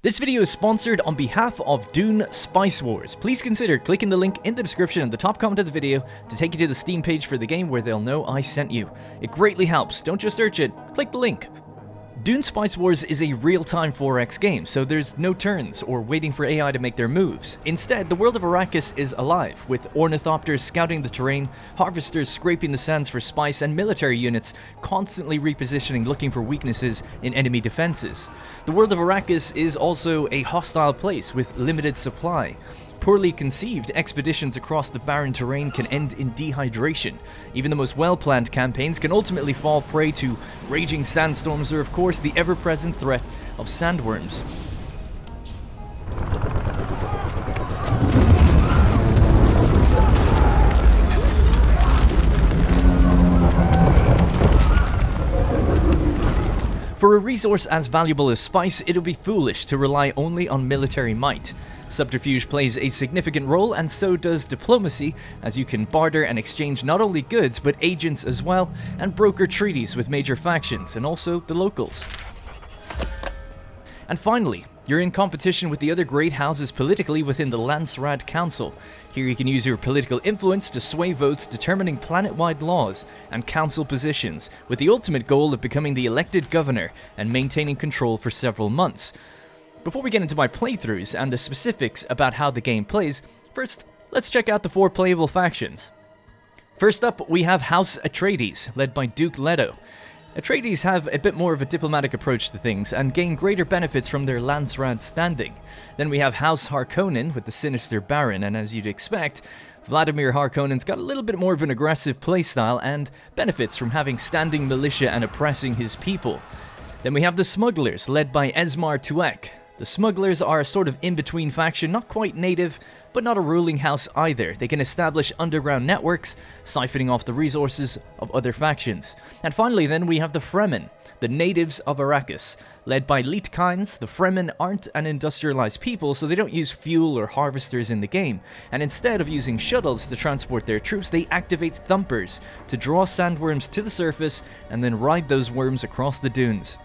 This video is sponsored on behalf of Dune Spice Wars. Please consider clicking the link in the description and the top comment of the video to take you to the Steam page for the game where they'll know I sent you. It greatly helps. Don't just search it, click the link. Dune Spice Wars is a real-time 4X game, so there's no turns or waiting for AI to make their moves. Instead, the world of Arrakis is alive, with ornithopters scouting the terrain, harvesters scraping the sands for spice, and military units constantly repositioning looking for weaknesses in enemy defenses. The world of Arrakis is also a hostile place with limited supply. Poorly conceived expeditions across the barren terrain can end in dehydration. Even the most well-planned campaigns can ultimately fall prey to raging sandstorms or, of course, the ever-present threat of sandworms. For a resource as valuable as spice, it would be foolish to rely only on military might. Subterfuge plays a significant role, and so does diplomacy, as you can barter and exchange not only goods but agents as well, and broker treaties with major factions and also the locals. And finally, you're in competition with the other great houses politically within the Landsraad Council. Here you can use your political influence to sway votes determining planet-wide laws and council positions, with the ultimate goal of becoming the elected governor and maintaining control for several months. Before we get into my playthroughs and the specifics about how the game plays, first, let's check out the 4 playable factions. First up, we have House Atreides, led by Duke Leto. Atreides have a bit more of a diplomatic approach to things and gain greater benefits from their Landsraad standing. Then we have House Harkonnen with the sinister Baron, and as you'd expect, Vladimir Harkonnen's got a little bit more of an aggressive playstyle and benefits from having standing militia and oppressing his people. Then we have the Smugglers, led by Esmar Tuek. The Smugglers are a sort of in-between faction, not quite native, but not a ruling house either. They can establish underground networks, siphoning off the resources of other factions. And finally then we have the Fremen, the natives of Arrakis. Led by Lietkyns, the Fremen aren't an industrialized people, so they don't use fuel or harvesters in the game. And instead of using shuttles to transport their troops, they activate thumpers to draw sandworms to the surface and then ride those worms across the dunes.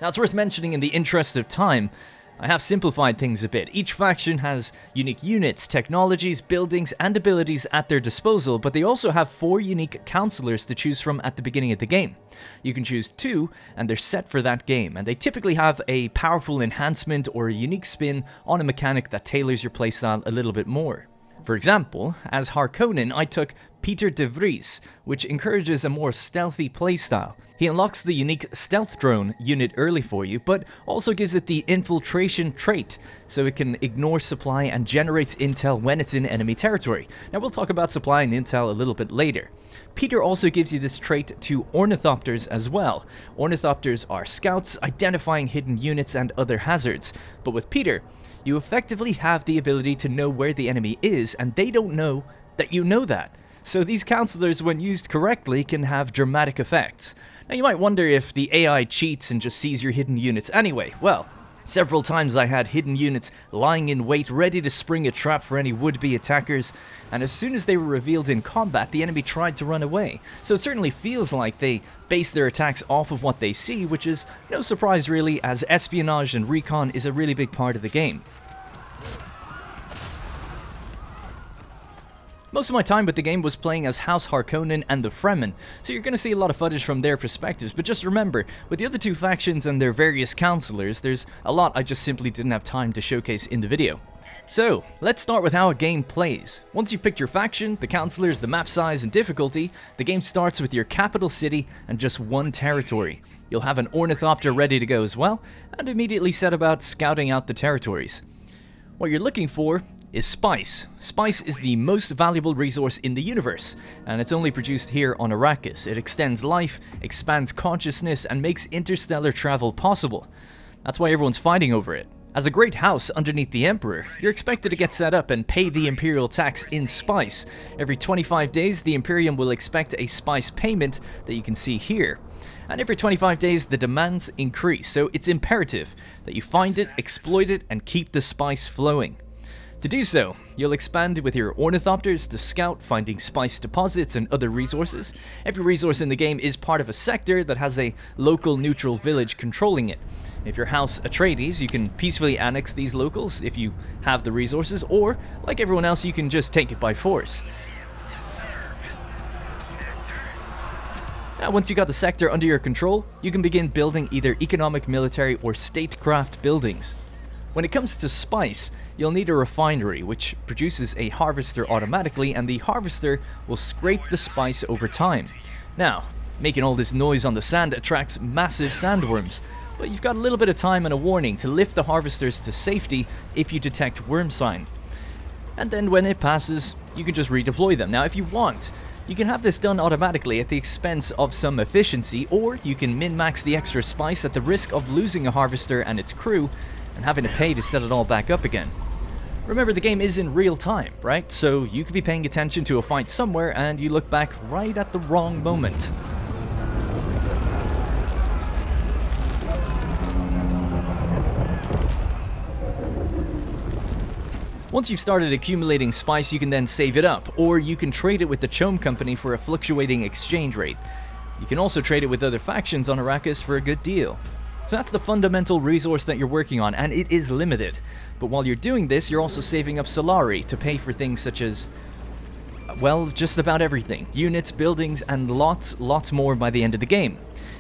Now, it's worth mentioning in the interest of time, I have simplified things a bit. Each faction has unique units, technologies, buildings, and abilities at their disposal, but they also have 4 unique counselors to choose from at the beginning of the game. You can choose 2, and they're set for that game, and they typically have a powerful enhancement or a unique spin on a mechanic that tailors your playstyle a little bit more. For example, as Harkonnen, I took Peter de Vries, which encourages a more stealthy playstyle. He unlocks the unique stealth drone unit early for you, but also gives it the infiltration trait, so it can ignore supply and generates intel when it's in enemy territory. Now we'll talk about supply and intel a little bit later. Peter also gives you this trait to ornithopters as well. Ornithopters are scouts, identifying hidden units and other hazards, but with Peter, you effectively have the ability to know where the enemy is, and they don't know that you know that. So these counselors, when used correctly, can have dramatic effects. Now you might wonder if the AI cheats and just sees your hidden units anyway. Well, several times I had hidden units lying in wait, ready to spring a trap for any would-be attackers, and as soon as they were revealed in combat, the enemy tried to run away. So it certainly feels like they base their attacks off of what they see, which is no surprise really, as espionage and recon is a really big part of the game. Most of my time with the game was playing as House Harkonnen and the Fremen, so you're going to see a lot of footage from their perspectives, but just remember, with the other 2 factions and their various counselors, there's a lot I just simply didn't have time to showcase in the video. So, let's start with how a game plays. Once you've picked your faction, the counselors, the map size and difficulty, the game starts with your capital city and just 1 territory. You'll have an ornithopter ready to go as well, and immediately set about scouting out the territories. What you're looking for is spice. Spice is the most valuable resource in the universe, and it's only produced here on Arrakis. It extends life, expands consciousness, and makes interstellar travel possible. That's why everyone's fighting over it. As a great house underneath the Emperor, you're expected to get set up and pay the Imperial tax in spice. Every 25 days, the Imperium will expect a spice payment that you can see here. And every 25 days, the demands increase, so it's imperative that you find it, exploit it, and keep the spice flowing. To do so, you'll expand with your ornithopters to scout, finding spice deposits and other resources. Every resource in the game is part of a sector that has a local neutral village controlling it. If you're House Atreides, you can peacefully annex these locals if you have the resources, or, like everyone else, you can just take it by force. Now, once you got the sector under your control, you can begin building either economic, military, or statecraft buildings. When it comes to spice, you'll need a refinery, which produces a harvester automatically, and the harvester will scrape the spice over time. Now, making all this noise on the sand attracts massive sandworms, but you've got a little bit of time and a warning to lift the harvesters to safety if you detect worm sign. And then when it passes, you can just redeploy them. Now, if you want, you can have this done automatically at the expense of some efficiency, or you can min-max the extra spice at the risk of losing a harvester and its crew and having to pay to set it all back up again. Remember, the game is in real time, right? So you could be paying attention to a fight somewhere and you look back right at the wrong moment. Once you've started accumulating spice, you can then save it up, or you can trade it with the Chome Company for a fluctuating exchange rate. You can also trade it with other factions on Arrakis for a good deal. So that's the fundamental resource that you're working on, and it is limited. But while you're doing this, you're also saving up Solari to pay for things such as, well, just about everything. Units, buildings, and lots more by the end of the game.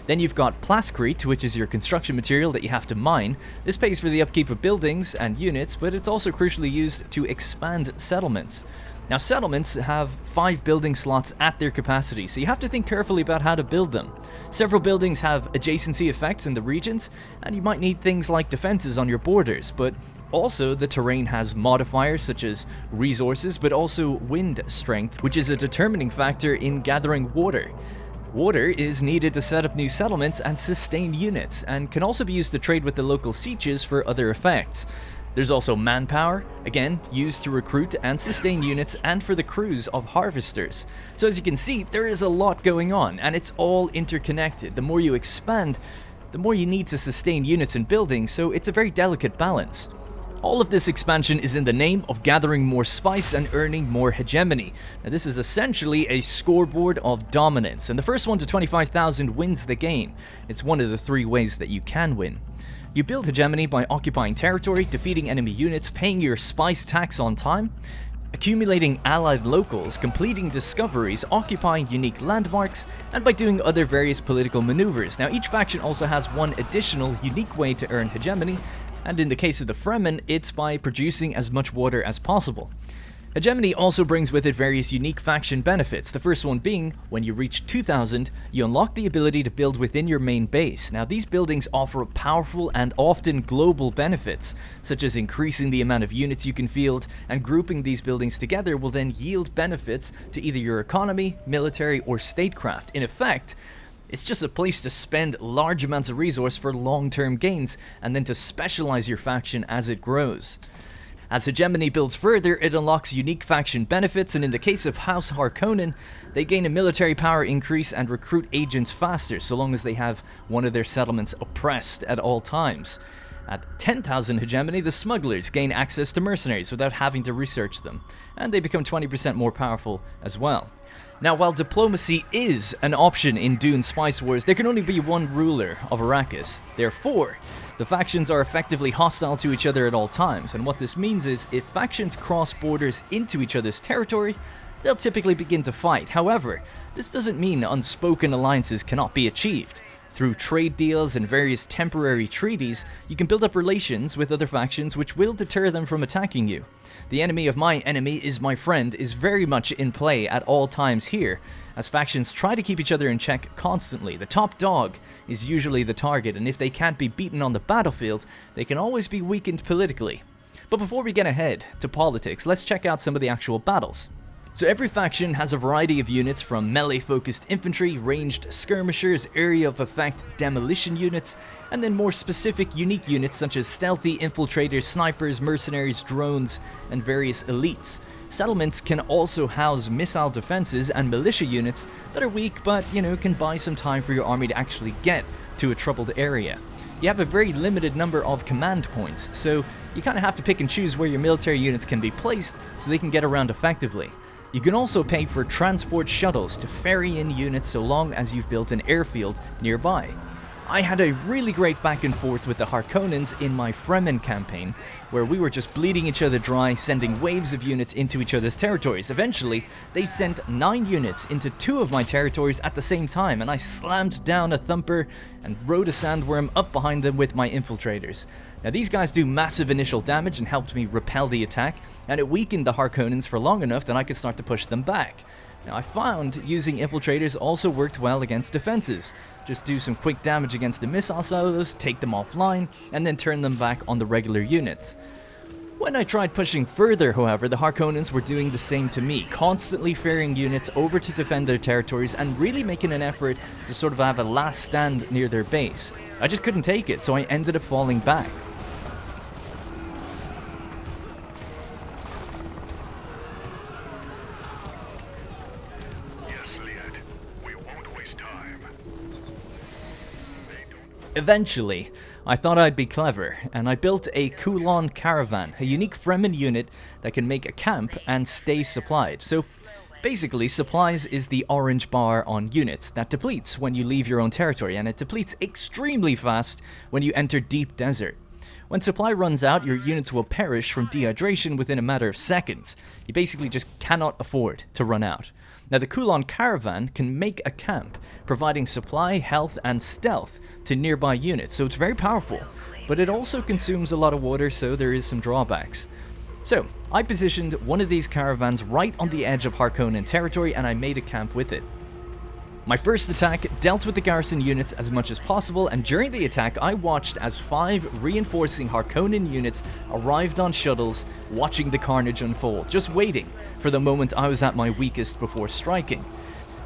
Then you've got Plascrete, which is your construction material that you have to mine. This pays for the upkeep of buildings and units, but it's also crucially used to expand settlements. Now, settlements have 5 building slots at their capacity, so you have to think carefully about how to build them. Several buildings have adjacency effects in the regions, and you might need things like defenses on your borders, but also the terrain has modifiers such as resources, but also wind strength, which is a determining factor in gathering water. Water is needed to set up new settlements and sustain units, and can also be used to trade with the local sieges for other effects. There's also manpower, again, used to recruit and sustain units and for the crews of harvesters. So as you can see, there is a lot going on, and it's all interconnected. The more you expand, the more you need to sustain units and buildings, so it's a very delicate balance. All of this expansion is in the name of gathering more spice and earning more hegemony. Now, this is essentially a scoreboard of dominance, and the first one to 25,000 wins the game. It's one of the 3 ways that you can win. You build hegemony by occupying territory, defeating enemy units, paying your spice tax on time, accumulating allied locals, completing discoveries, occupying unique landmarks, and by doing other various political maneuvers. Now, each faction also has one additional unique way to earn hegemony, and in the case of the Fremen, it's by producing as much water as possible. Hegemony also brings with it various unique faction benefits, the first one being, when you reach 2000, you unlock the ability to build within your main base. Now, these buildings offer powerful and often global benefits, such as increasing the amount of units you can field, and grouping these buildings together will then yield benefits to either your economy, military, or statecraft. In effect, it's just a place to spend large amounts of resource for long-term gains, and then to specialize your faction as it grows. As hegemony builds further, it unlocks unique faction benefits, and in the case of House Harkonnen, they gain a military power increase and recruit agents faster, so long as they have one of their settlements oppressed at all times. At 10,000 hegemony, the smugglers gain access to mercenaries without having to research them, and they become 20% more powerful as well. Now, while diplomacy is an option in Dune Spice Wars, there can only be one ruler of Arrakis. Therefore, the factions are effectively hostile to each other at all times, and what this means is, if factions cross borders into each other's territory, they'll typically begin to fight. However, this doesn't mean unspoken alliances cannot be achieved. Through trade deals and various temporary treaties, you can build up relations with other factions which will deter them from attacking you. The enemy of my enemy is my friend is very much in play at all times here, as factions try to keep each other in check constantly. The top dog is usually the target, and if they can't be beaten on the battlefield, they can always be weakened politically. But before we get ahead to politics, let's check out some of the actual battles. So every faction has a variety of units, from melee-focused infantry, ranged skirmishers, area of effect demolition units, and then more specific unique units such as stealthy infiltrators, snipers, mercenaries, drones, and various elites. Settlements can also house missile defenses and militia units that are weak but, can buy some time for your army to actually get to a troubled area. You have a very limited number of command points, so you kind of have to pick and choose where your military units can be placed so they can get around effectively. You can also pay for transport shuttles to ferry in units so long as you've built an airfield nearby. I had a really great back and forth with the Harkonnens in my Fremen campaign, where we were just bleeding each other dry, sending waves of units into each other's territories. Eventually, they sent 9 units into 2 of my territories at the same time, and I slammed down a thumper and rode a sandworm up behind them with my infiltrators. Now these guys do massive initial damage and helped me repel the attack, and it weakened the Harkonnens for long enough that I could start to push them back. Now I found using infiltrators also worked well against defenses. Just do some quick damage against the missile silos, take them offline, and then turn them back on the regular units. When I tried pushing further, however, the Harkonnens were doing the same to me, constantly ferrying units over to defend their territories and really making an effort to sort of have a last stand near their base. I just couldn't take it, so I ended up falling back. Eventually, I thought I'd be clever, and I built a Kulon caravan, a unique Fremen unit that can make a camp and stay supplied. So basically, supplies is the orange bar on units that depletes when you leave your own territory, and it depletes extremely fast when you enter deep desert. When supply runs out, your units will perish from dehydration within a matter of seconds. You basically just cannot afford to run out. Now the Kulon caravan can make a camp, providing supply, health, and stealth to nearby units, so it's very powerful. But it also consumes a lot of water, so there is some drawbacks. So, I positioned one of these caravans right on the edge of Harkonnen territory, and I made a camp with it. My first attack dealt with the garrison units as much as possible, and during the attack I watched as 5 reinforcing Harkonnen units arrived on shuttles, watching the carnage unfold, just waiting for the moment I was at my weakest before striking.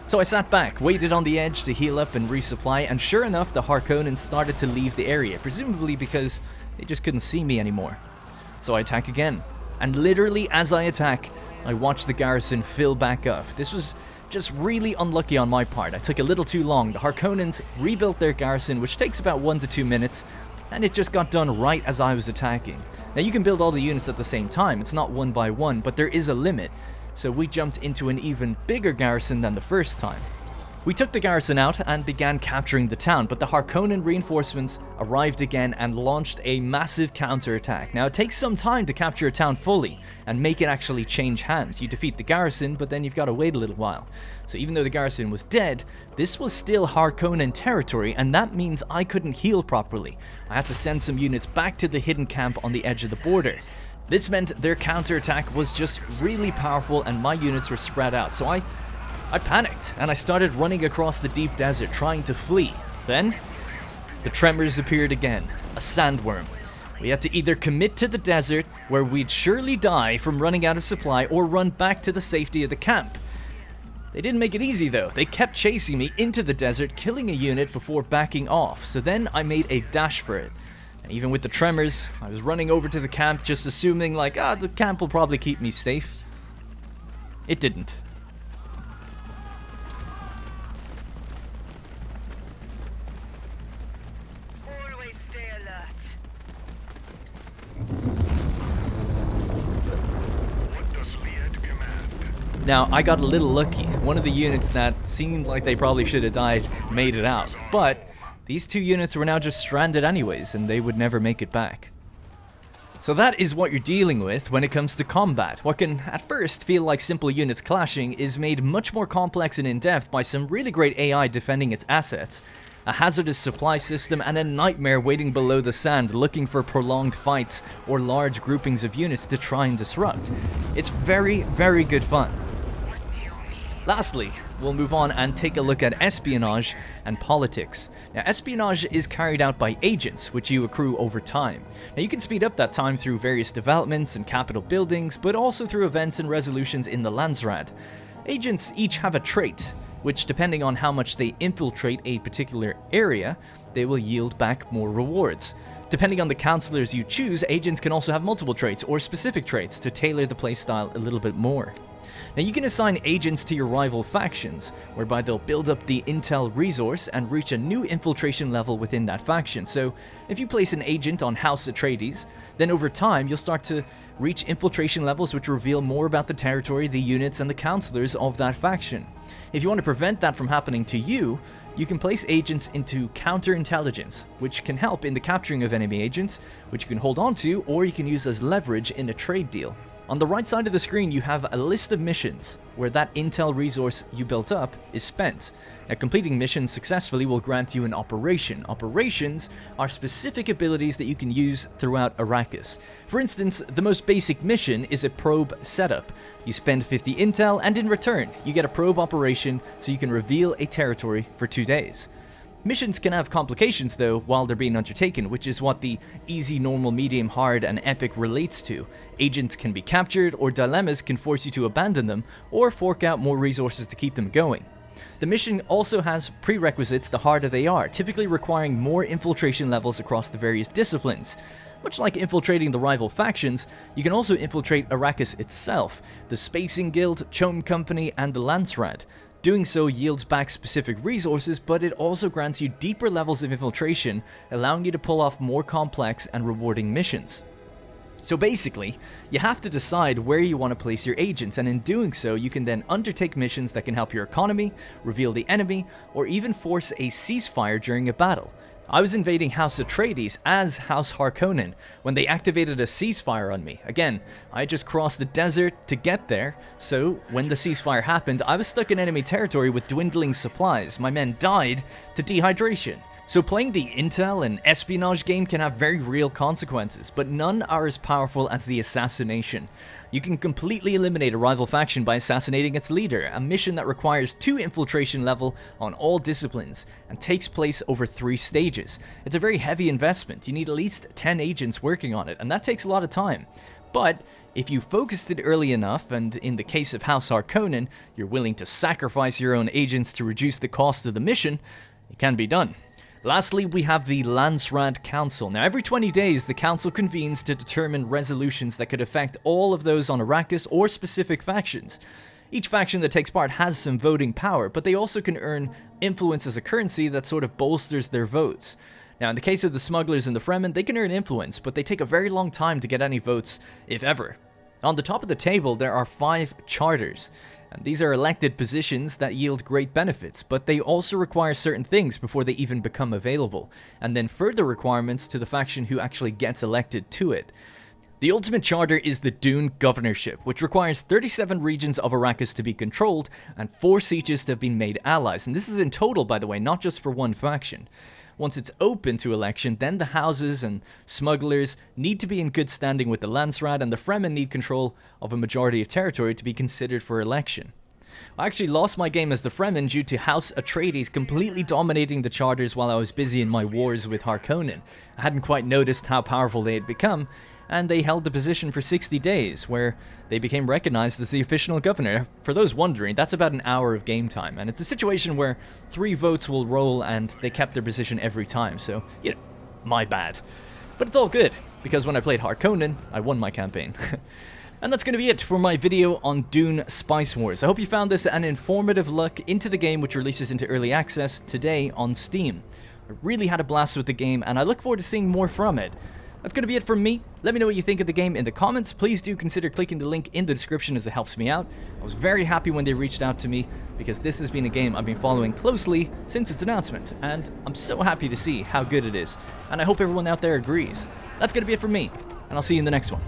So I sat back, waited on the edge to heal up and resupply, and sure enough the Harkonnens started to leave the area, presumably because they just couldn't see me anymore. So I attack again, and literally as I attack, I watch the garrison fill back up. This was just really unlucky on my part. I took a little too long. The Harkonnens rebuilt their garrison, which takes about 1 to 2 minutes, and it just got done right as I was attacking. Now you can build all the units at the same time, it's not one by one, but there is a limit, so we jumped into an even bigger garrison than the first time. We took the garrison out and began capturing the town, but the Harkonnen reinforcements arrived again and launched a massive counterattack. Now it takes some time to capture a town fully and make it actually change hands. You defeat the garrison, but then you've got to wait a little while. So even though the garrison was dead, this was still Harkonnen territory, and that means I couldn't heal properly. I had to send some units back to the hidden camp on the edge of the border. This meant their counterattack was just really powerful and my units were spread out, so I panicked, and I started running across the deep desert, trying to flee. Then, the tremors appeared again, a sandworm. We had to either commit to the desert, where we'd surely die from running out of supply, or run back to the safety of the camp. They didn't make it easy though. They kept chasing me into the desert, killing a unit before backing off, so then I made a dash for it. And even with the tremors, I was running over to the camp, just assuming like, the camp will probably keep me safe. It didn't. Now, I got a little lucky. One of the units that seemed like they probably should have died made it out, but these 2 units were now just stranded anyways, and they would never make it back. So that is what you're dealing with when it comes to combat. What can at first feel like simple units clashing is made much more complex and in-depth by some really great AI defending its assets, a hazardous supply system, and a nightmare waiting below the sand looking for prolonged fights or large groupings of units to try and disrupt. It's very, very good fun. Lastly, we'll move on and take a look at espionage and politics. Now, espionage is carried out by agents, which you accrue over time. Now, you can speed up that time through various developments and capital buildings, but also through events and resolutions in the Landsraad. Agents each have a trait, which depending on how much they infiltrate a particular area, they will yield back more rewards. Depending on the counselors you choose, agents can also have multiple traits or specific traits to tailor the playstyle a little bit more. Now you can assign agents to your rival factions, whereby they'll build up the intel resource and reach a new infiltration level within that faction. So if you place an agent on House Atreides, then over time you'll start to reach infiltration levels which reveal more about the territory, the units, and the counselors of that faction. If you want to prevent that from happening to you, you can place agents into counterintelligence, which can help in the capturing of enemy agents, which you can hold on to or you can use as leverage in a trade deal. On the right side of the screen, you have a list of missions where that intel resource you built up is spent. Now, completing missions successfully will grant you an operation. Operations are specific abilities that you can use throughout Arrakis. For instance, the most basic mission is a probe setup. You spend 50 intel, and in return, you get a probe operation so you can reveal a territory for 2 days. Missions can have complications though while they're being undertaken, which is what the easy, normal, medium, hard, and epic relates to. Agents can be captured, or dilemmas can force you to abandon them, or fork out more resources to keep them going. The mission also has prerequisites the harder they are, typically requiring more infiltration levels across the various disciplines. Much like infiltrating the rival factions, you can also infiltrate Arrakis itself, the Spacing Guild, Chome Company, and the Landsraad. Doing so yields back specific resources, but it also grants you deeper levels of infiltration, allowing you to pull off more complex and rewarding missions. So basically, you have to decide where you want to place your agents, and in doing so, you can then undertake missions that can help your economy, reveal the enemy, or even force a ceasefire during a battle. I was invading House Atreides as House Harkonnen when they activated a ceasefire on me. Again, I just crossed the desert to get there, so when the ceasefire happened, I was stuck in enemy territory with dwindling supplies. My men died to dehydration. So playing the intel and espionage game can have very real consequences, but none are as powerful as the assassination. You can completely eliminate a rival faction by assassinating its leader, a mission that requires 2 infiltration level on all disciplines, and takes place over 3 stages. It's a very heavy investment. You need at least 10 agents working on it, and that takes a lot of time. But if you focused it early enough, and in the case of House Harkonnen, you're willing to sacrifice your own agents to reduce the cost of the mission, it can be done. Lastly, we have the Landsraad Council. Now, every 20 days, the council convenes to determine resolutions that could affect all of those on Arrakis or specific factions. Each faction that takes part has some voting power, but they also can earn influence as a currency that sort of bolsters their votes. Now, in the case of the smugglers and the Fremen, they can earn influence, but they take a very long time to get any votes, if ever. On the top of the table, there are 5 charters. And these are elected positions that yield great benefits, but they also require certain things before they even become available, and then further requirements to the faction who actually gets elected to it. The ultimate charter is the Dune governorship, which requires 37 regions of Arrakis to be controlled, and 4 sieges to have been made allies, and this is in total, by the way, not just for one faction. Once it's open to election, then the houses and smugglers need to be in good standing with the Landsraad, and the Fremen need control of a majority of territory to be considered for election. I actually lost my game as the Fremen due to House Atreides completely dominating the charters while I was busy in my wars with Harkonnen. I hadn't quite noticed how powerful they had become, and they held the position for 60 days, where they became recognized as the official governor. For those wondering, that's about an hour of game time, and it's a situation where 3 votes will roll and they kept their position every time, so, you know, my bad. But it's all good, because when I played Harkonnen, I won my campaign. And that's going to be it for my video on Dune Spice Wars. I hope you found this an informative look into the game, which releases into early access today on Steam. I really had a blast with the game, and I look forward to seeing more from it. That's going to be it from me. Let me know what you think of the game in the comments. Please do consider clicking the link in the description as it helps me out. I was very happy when they reached out to me, because this has been a game I've been following closely since its announcement, and I'm so happy to see how good it is, and I hope everyone out there agrees. That's going to be it from me, and I'll see you in the next one.